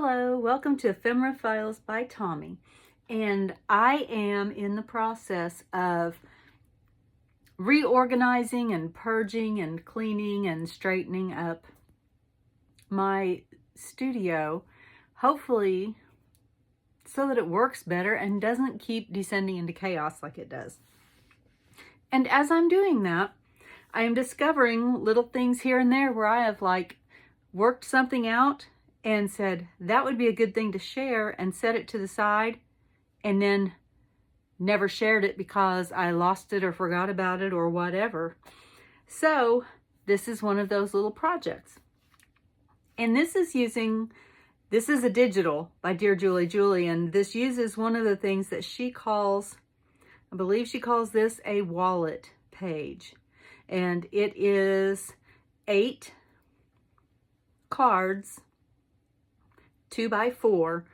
Hello, welcome to Ephemera Files by Tommy. And I am in the process of reorganizing and purging and cleaning and straightening up my studio, hopefully so that it works better and doesn't keep descending into chaos like it does. And as I'm doing that, I am discovering little things here and there where I have worked something out and said that would be a good thing to share and set it to the side, and then never shared it because I lost it or forgot about it or whatever. So this is one of those little projects. And this is a digital by DearJulieJulie, and this uses one of the things that she calls, I believe she calls this a wallet page. And it is 8 cards, 2 by 4,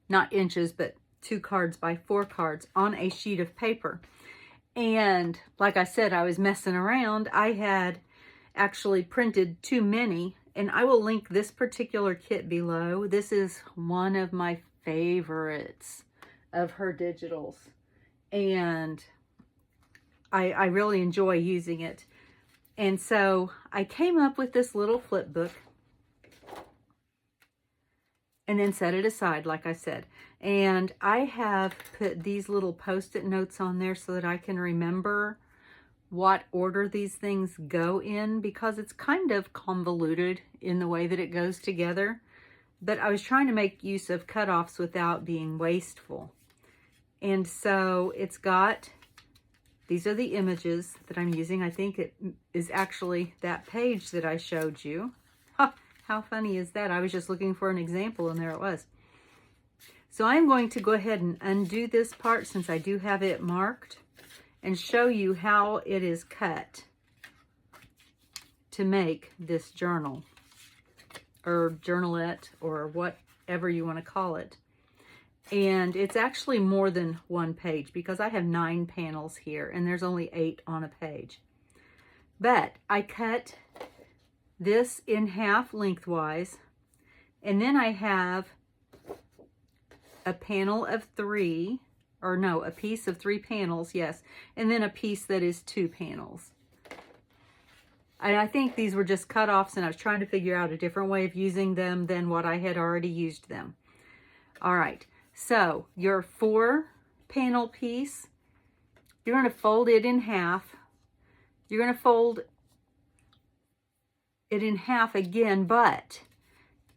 not inches, but 2 cards by 4 cards on a sheet of paper. And like I said, I was messing around. I had actually printed too many, and I will link this particular kit below. This is one of my favorites of her digitals, and I really enjoy using it. And so I came up with this little flip book and then set it aside, like I said. And I have put these little post-it notes on there so that I can remember what order these things go in, because it's kind of convoluted in the way that it goes together. But I was trying to make use of cutoffs without being wasteful. And so it's got, these are the images that I'm using. I think it is actually that page that I showed you. How funny is that? I was just looking for an example and there it was. So I'm going to go ahead and undo this part since I do have it marked and show you how it is cut to make this journal or journalette or whatever you want to call it. And it's actually more than one page because I have 9 panels here and there's only 8 on a page. But I cut this in half lengthwise, and then I have a panel of 3, or no, a piece of 3 panels, yes, and then a piece that is 2 panels. And I think these were just cut-offs, and I was trying to figure out a different way of using them than what I had already used them. All right, so your 4 panel piece, you're going to fold it in half. You're going to fold it in half again, but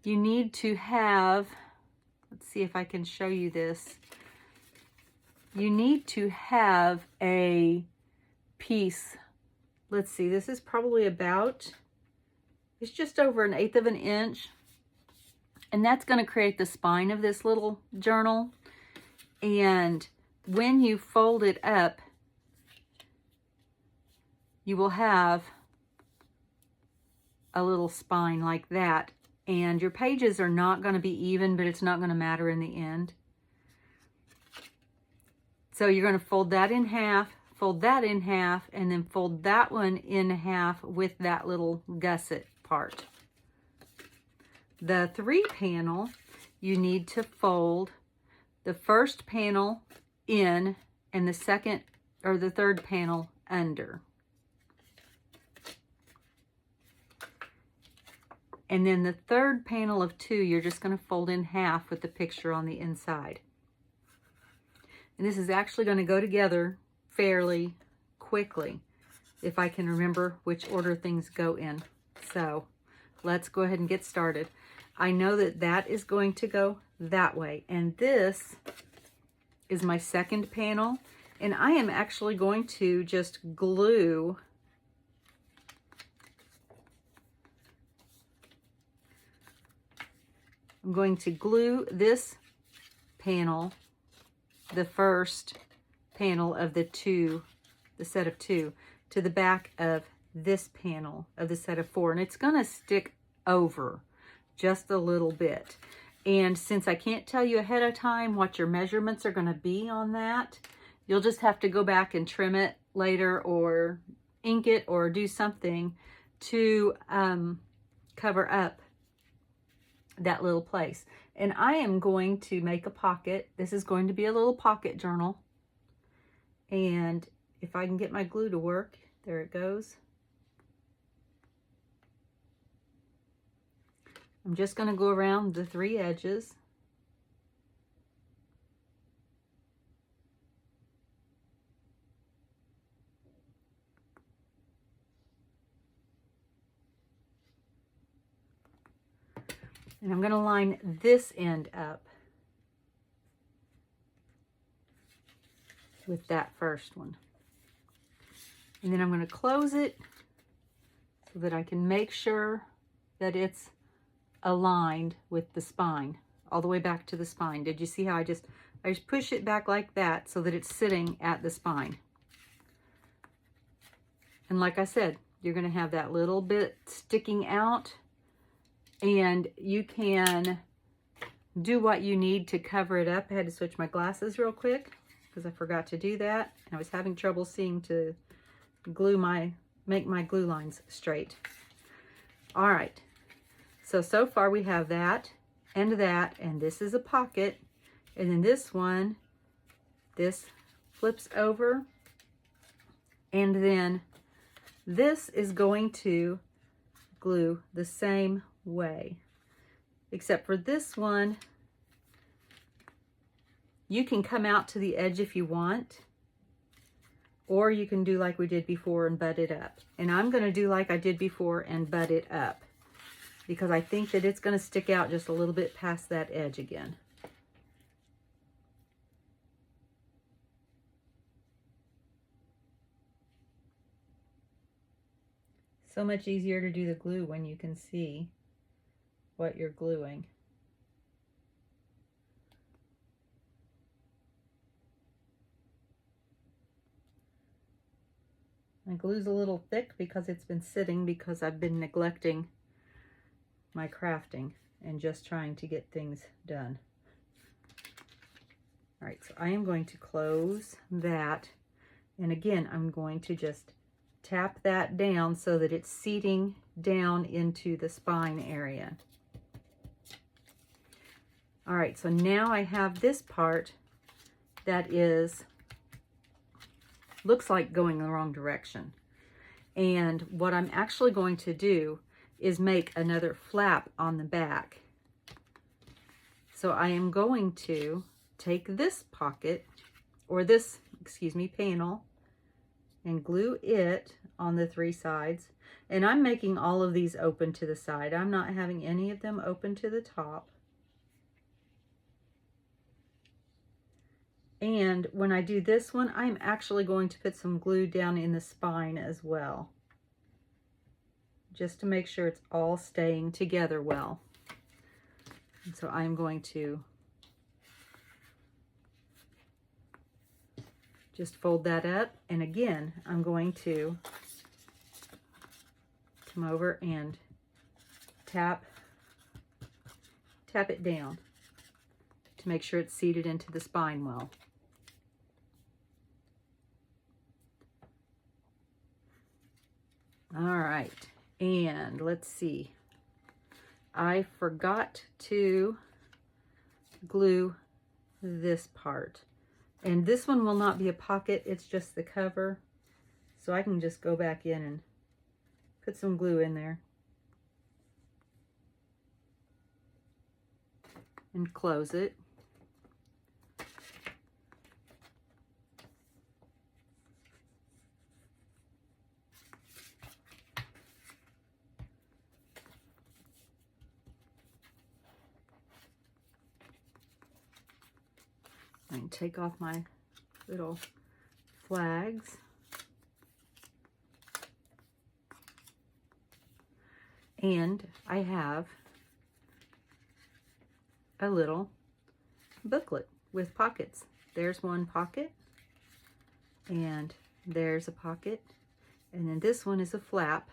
you need to have, let's see if I can show you this. You need to have a piece, let's see, this is probably about, it's just over 1/8 of an inch. And that's going to create the spine of this little journal. And when you fold it up, you will have a little spine like that. And your pages are not going to be even, but it's not going to matter in the end. So you're going to fold that in half, fold that in half, and then fold that one in half with that little gusset part. The 3 panel, you need to fold the first panel in and the second or the third panel under. And then the third panel of 2, you're just going to fold in half with the picture on the inside. And this is actually going to go together fairly quickly if I can remember which order things go in. So let's go ahead and get started. I know that that is going to go that way. And this is my second panel. And I am actually going to just glue I'm going to glue this panel, the first panel of the set of 2, to the back of this panel of the set of 4. And it's going to stick over just a little bit. And since I can't tell you ahead of time what your measurements are going to be on that, you'll just have to go back and trim it later or ink it or do something to cover up that little place. And I am going to make a pocket. This is going to be a little pocket journal. And if I can get my glue to work, there it goes. I'm just going to go around the 3 edges. And I'm going to line this end up with that first one. And then I'm going to close it so that I can make sure that it's aligned with the spine, all the way back to the spine. Did you see how I just push it back like that so that it's sitting at the spine? And like I said, you're going to have that little bit sticking out, and you can do what you need to cover it up. I had to switch my glasses real quick because I forgot to do that. I was having trouble seeing to make my glue lines straight. All right. So far we have that, and this is a pocket. And then this one, this flips over. And then this is going to glue the same way. Except for this one, you can come out to the edge if you want, or you can do like we did before and butt it up. And I'm going to do like I did before and butt it up, because I think that it's going to stick out just a little bit past that edge again. So much easier to do the glue when you can see what you're gluing. My glue's a little thick because it's been sitting, because I've been neglecting my crafting and just trying to get things done. All right, so I am going to close that. And again, I'm going to just tap that down so that it's seating down into the spine area. All right, so now I have this part that looks like going the wrong direction. And what I'm actually going to do is make another flap on the back. So I am going to take this pocket, or this, panel, and glue it on the 3 sides. And I'm making all of these open to the side. I'm not having any of them open to the top. And when I do this one, I'm actually going to put some glue down in the spine as well, just to make sure it's all staying together well. And so I'm going to just fold that up. And again, I'm going to come over and tap it down to make sure it's seated into the spine well. All right, and let's see. I forgot to glue this part. And this one will not be a pocket, it's just the cover. So I can just go back in and put some glue in there. And close it. And take off my little flags. And I have a little booklet with pockets. There's one pocket, and there's a pocket, and then this one is a flap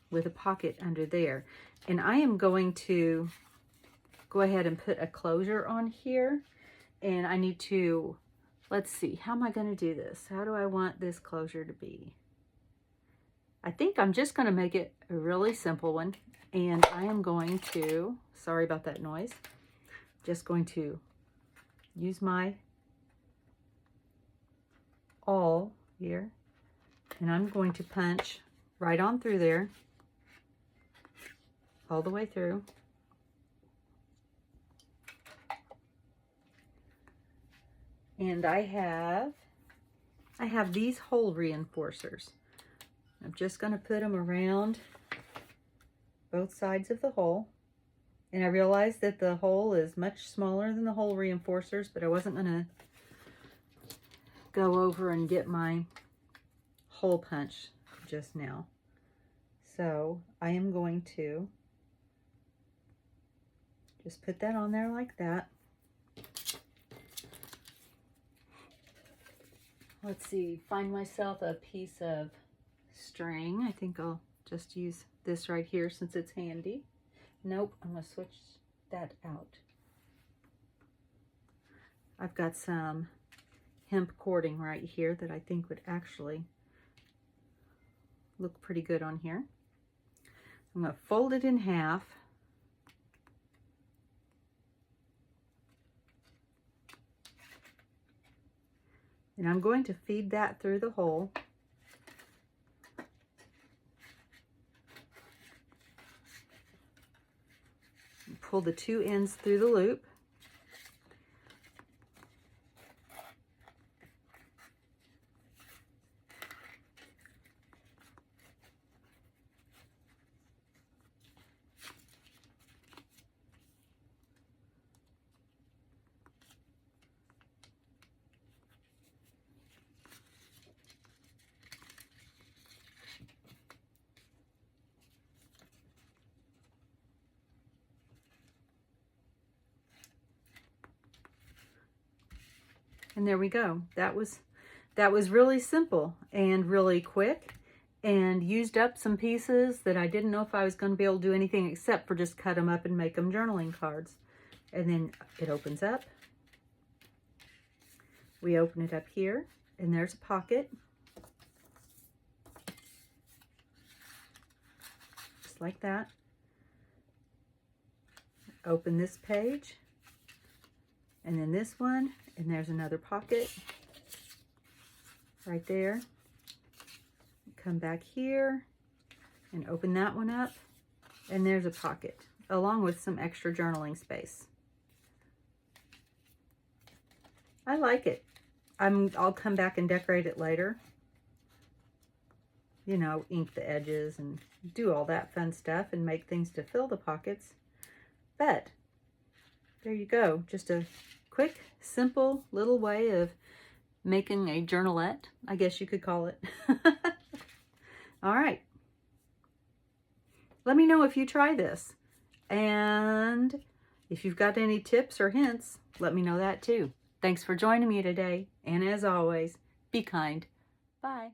with a pocket under there. And I am going to go ahead and put a closure on here. And I need to, let's see, how am I going to do this? How do I want this closure to be? I think I'm just going to make it a really simple one. And I am going to, sorry about that noise, just going to use my awl here, and I'm going to punch right on through there, all the way through. And I have these hole reinforcers. I'm just going to put them around both sides of the hole. And I realized that the hole is much smaller than the hole reinforcers, but I wasn't going to go over and get my hole punch just now. So I am going to just put that on there like that. Let's see, find myself a piece of string. I think I'll just use this right here since it's handy. Nope, I'm going to switch that out. I've got some hemp cording right here that I think would actually look pretty good on here. I'm going to fold it in half. And I'm going to feed that through the hole. Pull the two ends through the loop. And there we go. That was really simple and really quick, and used up some pieces that I didn't know if I was going to be able to do anything except for just cut them up and make them journaling cards. And then it opens up. We open it up here, and there's a pocket. Just like that. Open this page, and then this one, and there's another pocket right there. Come back here and open that one up, and there's a pocket along with some extra journaling space. I like it. I'll come back and decorate it later. You know, ink the edges and do all that fun stuff and make things to fill the pockets. But there you go. Just a quick, simple little way of making a journalette, I guess you could call it. All right. Let me know if you try this. And if you've got any tips or hints, let me know that too. Thanks for joining me today. And as always, be kind. Bye.